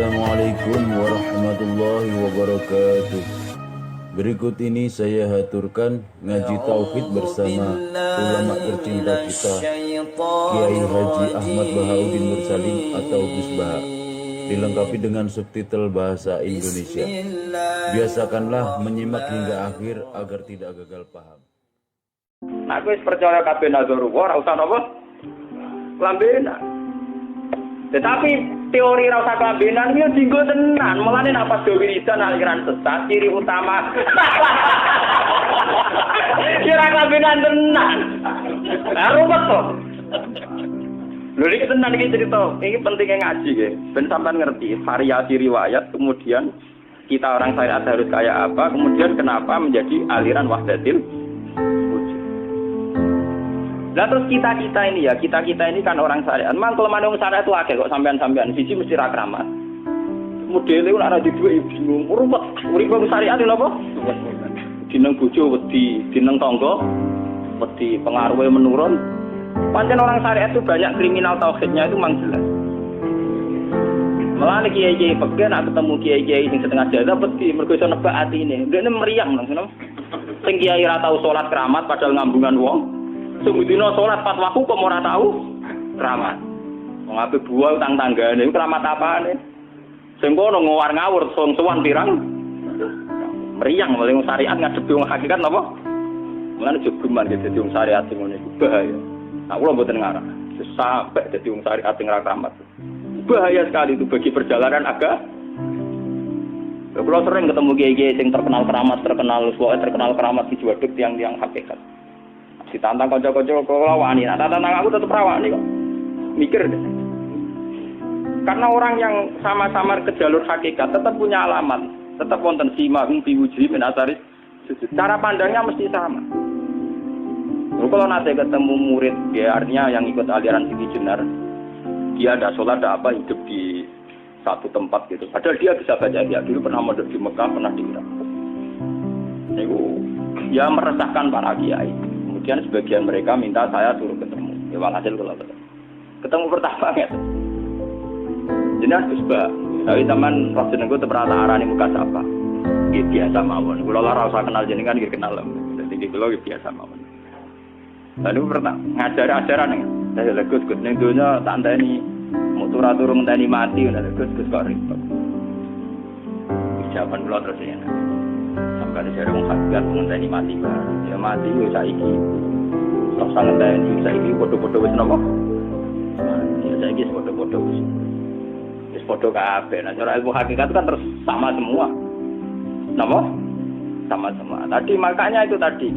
Assalamualaikum warahmatullahi wabarakatuh. Berikut ini saya haturkan ngaji tauhid bersama ulama tercinta kita, Kiai Haji Ahmad Bahauddin Mursalin atau Gus Baha, dilengkapi dengan subtitle bahasa Indonesia. Biasakanlah menyimak hingga akhir agar tidak gagal paham. Aku wis percaya kabeh nazar ora usah napa? Lambenan. Tetapi teori ra usah kelambenan iki dienggo tenan. Mulane nek pas do wiridan aliran sesat ciri utama. Kira kelambenan tenan. Lah ruwet to. Lho iki tenan iki cerita. Iki pentingnya ngaji nggih. Ben sampean ngerti variasi riwayat, kemudian kita orang syariat harus kayak apa, kemudian kenapa menjadi aliran wahdatil. Lah terus kita ini kan orang syariat. Memang kelemahan orang syariat itu akeh kok sampean-sampean siji mesti ra kramat. Modele ora di duwe bingung, ruwet. Urip wong syariat lho apa? Dineng bojo wedi, dineng tangga wedi, pengaruhe menurun. Pancen orang syariat itu banyak kriminal tauhidnya itu memang jelas. Malah kiai-kiai peken aku ketemu kiai-kiai sing setengah jaga wedi mergo iso nebak atine. Ndekne meriang langsung. Sing kiai ra tau salat keramat padahal ngambungan wong. Sungguh sholat pas waktu kok ora tahu keramat. Wong ape buah utang tanggane iku keramat apane? Sing kono ngawur-ngawur sowan pirang. Meriang paling syariat ngadepi wong hakikat napa? Mulane jogeman gitu dadi wong syariat sing ngene iku bahaya. Nah, kula mboten ngarah. Sampai dadi wong syariat sing ra keramat. Bahaya sekali itu bagi perjalanan agama. Kalau sering ketemu kiai-kiai sing terkenal keramat, terkenal keramat di Waduk tiang-tiang hakikat. Ditantang kanca-kanca kula wani, nah tantang aku tetep rawani kok. Mikir deh. Karena orang yang sama-sama ke jalur hakikat tetap punya alamat, tetap wonten simahum biwujuhi min asaris sujud. Cara pandangnya mesti sama. Kalau nanti ketemu murid, ya artinya yang ikut aliran Siti Jenar, dia ada sholat, ada apa, hidup di satu tempat gitu. Padahal dia bisa baca, dia dulu pernah mondok di Mekah, pernah di Irak. Itu ya meresahkan para kiai. Kemudian sebagian mereka minta saya suruh ketemu. Ya walhasil kalau ketemu pertama ya. Jelas Gus Ba, tapi teman roh jenengku terperata arani muka sapa. Gitu biasa mawon. Kula ora usah kenal jenengan iki kenal. Dadi kula biasa mawon. Lalu pernah ngajar ajaran saya Gus ning donya tak enteni mau turun enteni mati ngono Gus kok ribet. Ucapan kula terus ya. Sampai ada wong hakikat ngenteni mati bareng. Ya mati yo saiki. Sok ngenteni saiki padha-padha wis napa? Ya saiki padha-padha wis. Wis padha kabeh. Nah, cara ilmu hakikat itu kan terus sama semua. Napa? Sama semua. Tadi makanya itu tadi.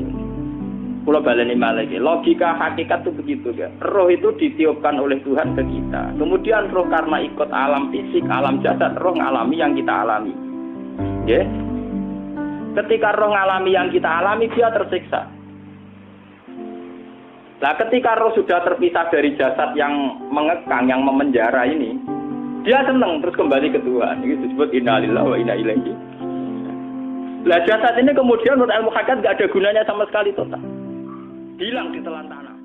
Kula baleni malih iki. Logika hakikat itu begitu ya. Roh itu ditiupkan oleh Tuhan ke kita. Kemudian roh karena ikut alam fisik, alam jasad, roh ngalami yang kita alami. Nggih. Ketika roh ngalami yang kita alami, dia tersiksa. Nah, ketika roh sudah terpisah dari jasad yang mengekang, yang memenjara ini, dia senang terus kembali ke Tuhan. Ini disebut inna lillahi wa inna ilaihi. Nah, jasad ini kemudian menurut ilmu hakikat tidak ada gunanya sama sekali total. Hilang di telan tanah.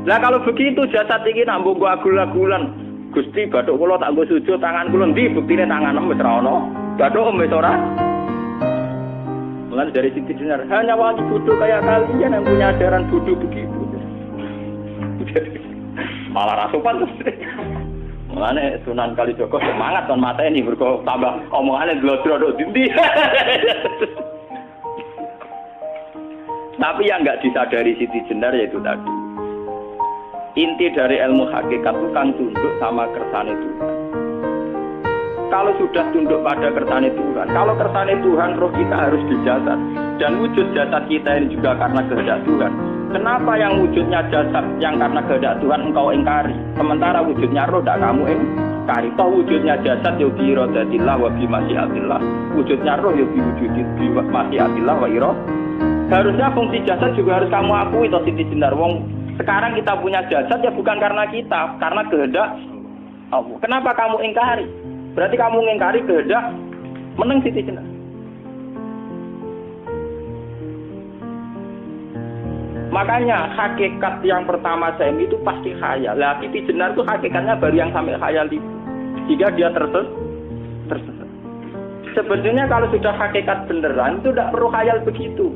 Nah, kalau begitu jasad ini nak mbok agul-agulan. Gusti bathuk kula tak nggo sujud tangan kula ndi buktine tangan wis ra ono. Bathuk wis ora. Mulane dari Siti Jenar hanya wali bodoh kayak kalian yang punya ajaran bodoh begitu. Malah rasupan terus. Mulane Sunan Kalijaga semangat kon mateni mergo tambah omongane glodro ndi. Tapi yang enggak disadari Siti Jenar yaitu tadi. Inti dari ilmu hakikat itu kan tunduk sama kersane Tuhan. Kalau sudah tunduk pada kersane Tuhan, kalau kersane Tuhan, roh kita harus di jasad. Dan wujud jasad kita ini juga karena kehendak Tuhan. Kenapa yang wujudnya jasad yang karena kehendak Tuhan engkau ingkari? Sementara wujudnya roh tidak kamu ingkari. Toh wujudnya jasad ya bi iradatillah wa bi masyiatillah. Wujudnya roh ya bi wujudit bi masyiatillah wa irad. Harusnya fungsi jasad juga harus kamu akui toh Siti Jenar wong. Sekarang kita punya jasad ya bukan karena kita, karena kehendak Allah. Kenapa kamu ingkari? Berarti kamu ingkari kehendak meneng Siti Jenar. Makanya hakikat yang pertama Jaim itu pasti khayal. Lah Siti Jenar itu hakikatnya baru yang sampai khayal itu. Jika dia tersesat. Sebetulnya kalau sudah hakikat beneran itu tidak perlu khayal begitu.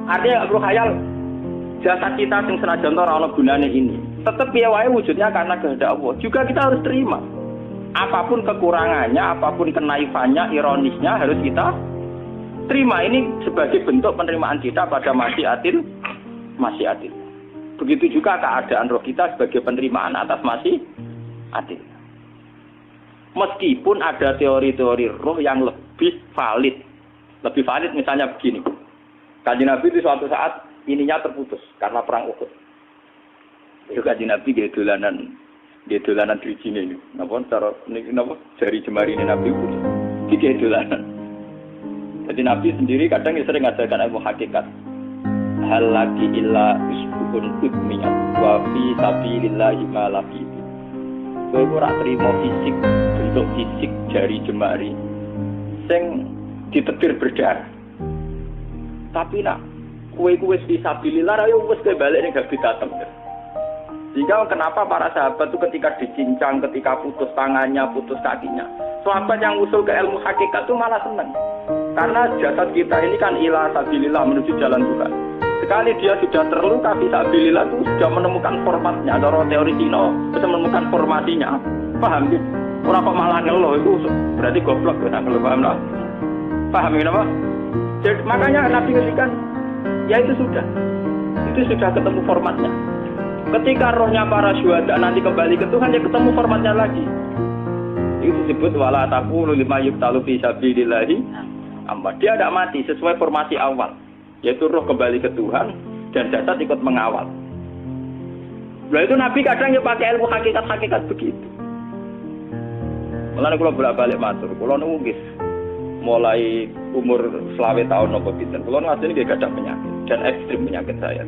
Artinya tidak perlu khayal jasad kita yang senajan ora ana gunane ini. Tetap ya wae wujudnya karena kehendak Allah. Juga kita harus terima. Apapun kekurangannya, apapun kenaifannya, ironisnya harus kita terima. Ini sebagai bentuk penerimaan kita pada masyiatil. Begitu juga keadaan roh kita sebagai penerimaan atas masyiatil. Meskipun ada teori-teori roh yang lebih valid. Lebih valid misalnya begini. Kanjeng Nabi itu suatu saat ininya terputus karena perang Uhud. Itu Kanjeng Nabi dia dolanan drijine ini. Napa cara napa jari jemari ini Nabi iki dolanan. Jadi Nabi sendiri kadang sering ngajarkan ilmu hakikat. Hal lagi illa usbun udmiyat wa fi sabilillahi ma lafi. Kowe ora trimo fisik, bentuk fisik jari jemari sing ditebir berdarah. Tapi nak kowe wis fisabilillah ayo wis balik ning habitatem. Sehingga kenapa para sahabat itu ketika dicincang, ketika putus tangannya, putus kakinya, sahabat yang usul ke ilmu hakikat itu malah senang. Karena jasad kita ini kan ila sabilillah menuju jalan Tuhan. Sekali dia sudah terluka fisabilillah itu sudah menemukan formatnya. Cara teori Cina sudah menemukan formasinya. Paham gitu? Orang kok malah ngeluh itu berarti goblok kan ngeluh, paham lah. Paham kenapa? Jadi makanya Nabi ngertikan ya itu sudah ketemu formatnya. Ketika rohnya para syuhada nanti kembali ke Tuhan, dia ketemu formatnya lagi. Itu disebut wala taqulu lima yuqtalu fi sabilillah amma. Dia tidak mati sesuai formasi awal, yaitu roh kembali ke Tuhan dan jasad ikut mengawal. Nah itu Nabi kadang ya pakai ilmu hakikat begitu. Mulane kula bolak-balik matur, kula niku nggih mulai umur 20 tahun napa pinten. Kula niku asline nggih gadah penyakit dan ekstrim penyakit saya.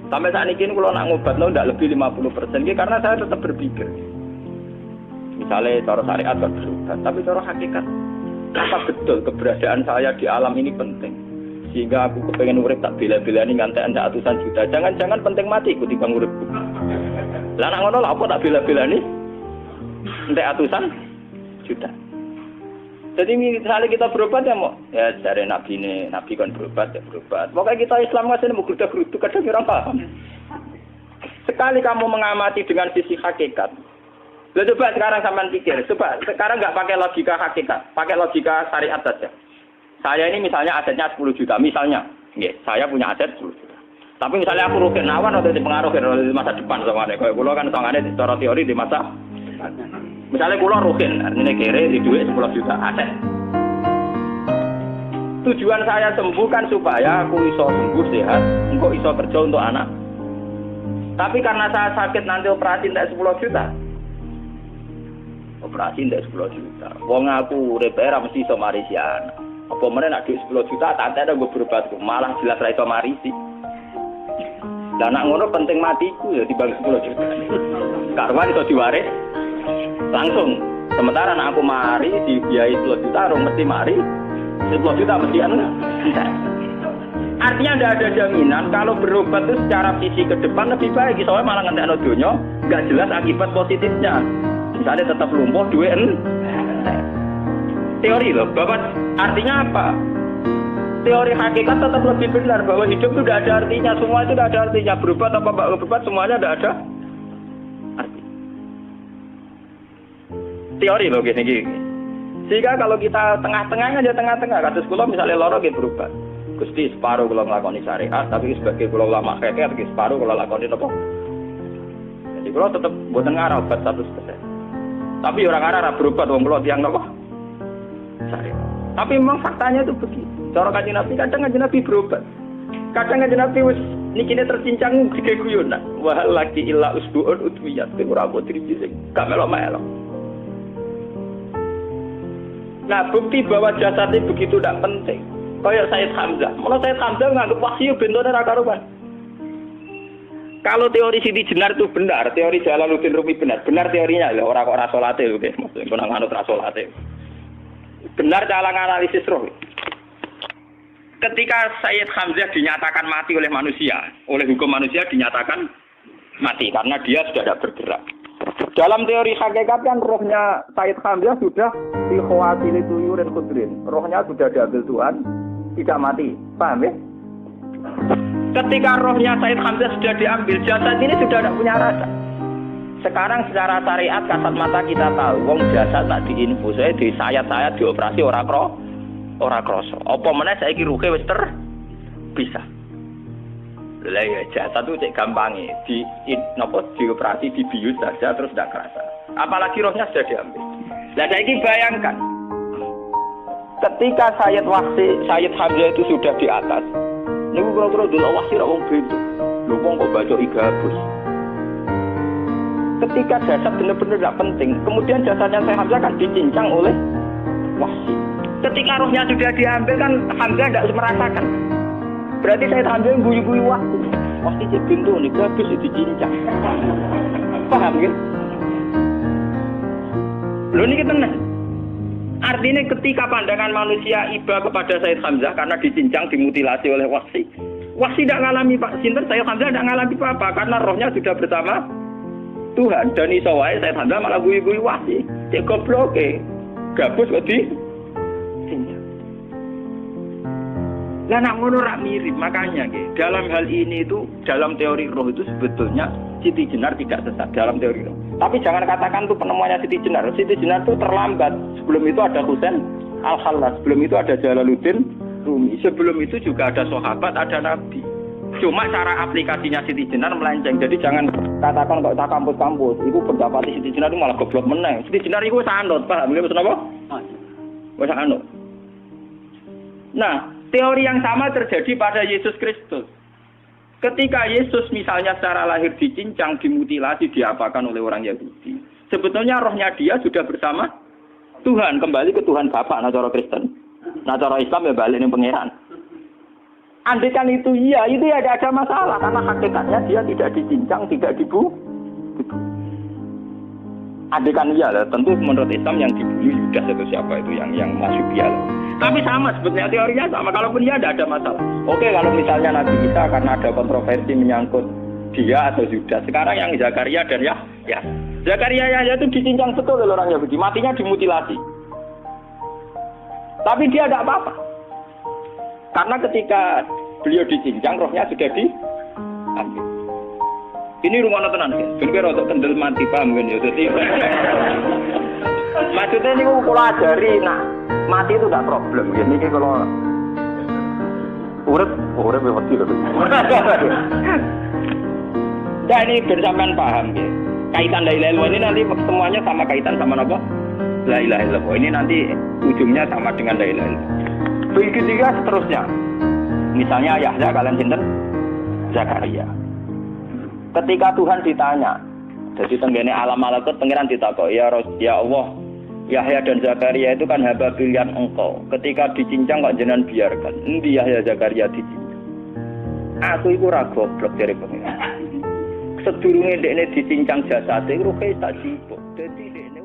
Sampai saat ini kalau nak ngobatno tidak lebih 50%, karena saya tetap berpikir. Misalnya cara syariat berobat, tapi cara hakikat apa betul keberadaan saya di alam ini penting. Sehingga aku kepengen urip tak bela-belani ngantek ratusan juta. Jangan-jangan penting mati ikut timbang uripku. Lah nak ngono lha apa tak bela-belani? Entek ratusan juta. Jadi misalnya kita berobat ya mau, ya dari Nabi kan berobat ya berobat. Pokoknya kita Islam masih mau geruda-gerudu kadang orang paham. Sekali kamu mengamati dengan sisi hakikat, coba sekarang sampean pikir, coba sekarang nggak pakai logika hakikat, pakai logika syariat saja. Saya ini misalnya asetnya 10 juta, misalnya, saya punya aset 10 juta. Tapi misalnya aku rugi nawan atau dipengaruhi di masa depan sama nih, kalau pulau kan soalnya secara teori di masa misalnya pulau rugen, artinya kere di duit 10 juta aset. Tujuan saya sembuh kan supaya aku iso sembuh sehat, engkau iso kerja untuk anak. Tapi karena saya sakit nanti operasi tidak 10 juta. Operasi tidak 10 juta. Wong aku repair mesti iso marisi anak. Apa meneh nak duit 10 juta tak ada gue berobat, malah jelas ra iso marisi. Lah nak ngono penting matiku ya dibanding 10 juta. Karwan iso diwaris langsung. Sementara anak aku mari dibiayai 10 juta, orang mesti mari 10 juta mesti enggak. Artinya tidak ada jaminan kalau berobat itu secara fisik ke depan lebih baik. Soalnya malah ngentekno donya nggak jelas akibat positifnya. Misalnya tetap lumpuh duit teori loh. Bapak artinya apa? Teori hakikat tetap lebih benar bahwa hidup itu tidak ada artinya. Semua itu tidak ada artinya. Berobat apa enggak berobat semuanya tidak ada. Teori loh gini. Sehingga kalau kita tengah-tengah aja tengah-tengah, kados kula misalnya lara nggih berubah. Gusti separuh kula nglakoni syariat, tapi sebagai kula ulama kekeh iki separuh kula lakoni napa? Jadi kula tetep mboten ngarah obat 100%. Tapi orang ngarah berobat wong kula tiyang napa? Syariat. Tapi memang faktanya itu begitu. Cara Kanjeng Nabi kadang Kanjeng Nabi berobat. Kadang Kanjeng Nabi wis nikine tercincang dige guyonan. Wa laki illa usbuun utwiyat ora apa dirisi sing gak melok-melok. Nah, bukti bahwa jasadnya begitu tidak penting. Kayak Sayyid Hamzah. Malah Sayyid Hamzah nganggep wahyu bentone ra karuan. Kalau teori Siti Jenar itu benar, teori Jalaluddin Rumi benar teorinya lho, ora kok ra salate lho, maksudnya kok nang anut ra salate. Benar cara analisis roh. Ketika Sayyid Hamzah dinyatakan mati oleh manusia, oleh hukum manusia dinyatakan mati karena dia sudah tidak bergerak. Dalam teori hakikat kan rohnya Sayyid Hamzah sudah ikhwatili tuyurin khudrin. Rohnya sudah diambil Tuhan, tidak mati. Paham ya? Ketika rohnya Sayyid Hamzah sudah diambil, jasad ini sudah tidak punya rasa. Sekarang secara syariat kasat mata kita tahu, wong jasad nak diinfus, di sayat-sayat dioperasi ora kroso. Apa meneh saiki ruhe wis bisa. Lah ya jasad itu cek gampange dioperasi dibius saja terus tidak kerasa. Apalagi rohnya sudah diambil. Lah saiki bayangkan ketika Sayyid Hamzah itu sudah di atas. Niku kira-kira delok wahsi ra wong bento. Lho wong kok baca igabus. Ketika jasad benar-benar tidak penting, kemudian jasadnya Sayyid Hamzah kan dicincang oleh wahsi. Ketika rohnya sudah diambil kan Hamzah tidak merasakan. Berarti Sayyid Hamzah guyu-guyu wahsi cek pintu nih bagus dicincang. Paham ya? Lho niki tenan. Artinya ketika pandangan manusia iba kepada Sayyid Hamzah karena dicincang dimutilasi oleh wahsi tidak ngalami Pak Sinten, Sayyid Hamzah tidak ngalami apa-apa karena rohnya sudah bersama Tuhan. Dan iso wae Sayyid Hamzah malah guyu-guyu wahsi cek goblok gabus kok di lah nak ngono rak mirip. Makanya dalam hal ini itu dalam teori roh itu sebetulnya Siti Jenar tidak sesat dalam teori roh. Tapi jangan katakan itu penemuannya Siti Jenar. Siti Jenar itu terlambat. Sebelum itu ada Husain Al-Khallas, sebelum itu ada Jalaluddin Rumi, sebelum itu juga ada sahabat, ada nabi. Cuma cara aplikasinya Siti Jenar melenceng. Jadi jangan katakan kok tak kampus-kampus itu pendapat Siti Jenar itu malah goblok meneng. Siti Jenar itu sanut, paham nggih maksud apa? Wis sanut. Nah, teori yang sama terjadi pada Yesus Kristus. Ketika Yesus misalnya secara lahir dicincang, dimutilasi, diapakan oleh orang Yahudi. Sebetulnya rohnya dia sudah bersama Tuhan, kembali ke Tuhan Bapa, nah cara Kristen. Nah cara Islam ya balik ning pangeran. Andaikan itu iya, itu ya tidak ada masalah karena hakikatnya dia tidak dicincang, tidak dibunuh. Andaikan iya lah, tentu menurut Islam yang dibunuh Yudas atau siapa itu yang masuk dia. Tapi sama sebetulnya teorinya sama. Kalaupun dia tidak ada masalah. Oke, kalau misalnya Nabi Isa karena ada kontroversi menyangkut dia atau Yudas. Sekarang yang Zakaria dan ya Zakaria itu dicincang betul oleh orang Yahudi. Matinya dimutilasi. Tapi dia tidak apa-apa. Karena ketika beliau dicincang, rohnya sudah diambil. Ini rumah tenan kan. Bener untuk kendel mati paham kan ya. Jadi maksudnya ini kalau ajari mati itu tidak problem. Gini kalau urip mesti lho. Nah ini bersamaan paham ya. Kaitan la ilaha illallah ini nanti semuanya sama kaitan sama apa? La ilaha illallah. Ini nanti ujungnya sama dengan la ilaha illallah. Begitu juga seterusnya. Misalnya Yahya kalian sinten? Zakaria. Ketika Tuhan ditanya, jadi tenggene alam malakut pangeran ditakok, ya Allah, Yahya dan Zakaria itu kan hamba pilihan engkau. Ketika dicincang kok jenengan biarkan. Endi Yahya Zakaria dicincang? Aku iku ora goblok dari pangeran. Sedurunge dekne dicincang jasate ruhe tak jipuk. Dadi dekne